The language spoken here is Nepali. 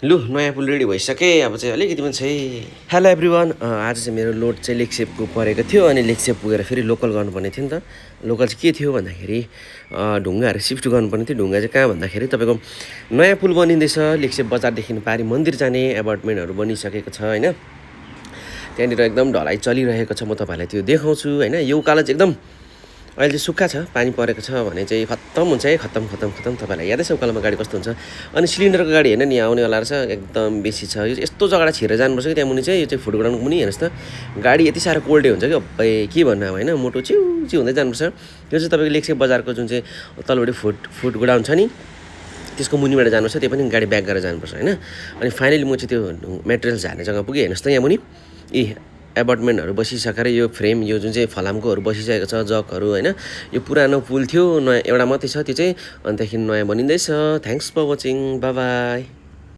लु नयाँ पुल रेडी भइसके अब चाहिँ अलिकति पनि छै। हेलो एभ्रिवान, आज चाहिँ मेरो लोड चाहिँ लेक्सेपको परेको थियो अनि लेक्सेप पुगेर फेरि लोकल गर्नुपर्ने थियो नि त। लोकल चाहिँ के थियो भन्दाखेरि ढुङ्गाहरू सिफ्ट गर्नुपर्ने थियो। ढुङ्गा चाहिँ कहाँ भन्दाखेरि तपाईँको नयाँ पुल बनिँदैछ लेक्सेप बजारदेखि पारि मन्दिर जाने एपार्टमेन्टहरू बनिसकेको छ होइन। त्यहाँनिर एकदम ढलाइ चलिरहेको छ, म तपाईँहरूलाई त्यो देखाउँछु होइन। यो उकालो चाहिँ एकदम अहिले चाहिँ सुक्खा छ, पानी परेको छ भने चाहिँ खत्तम हुन्छ है, खत्तम तपाईँलाई यादै छ उकालोमा गाडी कस्तो हुन्छ। अनि सिलिन्डरको गाडी होइन नि आउनेवाला रहेछ, एकदम बेसी छ। यो यस्तो जग्गा छिरेर जानुपर्छ कि त्यहाँ मुनि चाहिँ, यो चाहिँ फुड ग्राउन्डको मुनि हेर्नुहोस् त, गाडी यति साह्रो कोल्डे हुन्छ कि अब्बै के भन्नु अब होइन। मोटो चिउ हुँदै जानुपर्छ। यो चाहिँ तपाईँको लेक्सेप बजारको जुन चाहिँ तलपट्टि फुड गोडाउन छ नि, त्यसको मुनिबाट जानुपर्छ, त्यो पनि गाडी ब्याक गरेर जानुपर्छ होइन। अनि फाइनली म चाहिँ त्यो मेटेरियल्स झार्ने जग्गा पुगेँ। हेर्नुहोस् त यहाँ मुनि एपार्टमेन्टहरू बसिसकेर यो फ्रेम, यो जुन चाहिँ फलामकोहरू बसिसकेको छ, जगहरू होइन। यो पुरानो पुल थियो, नयाँ एउटा मात्रै छ त्यो चाहिँ, अनि त्यहाँदेखि नयाँ बनिँदैछ। Thanks for watching, bye by.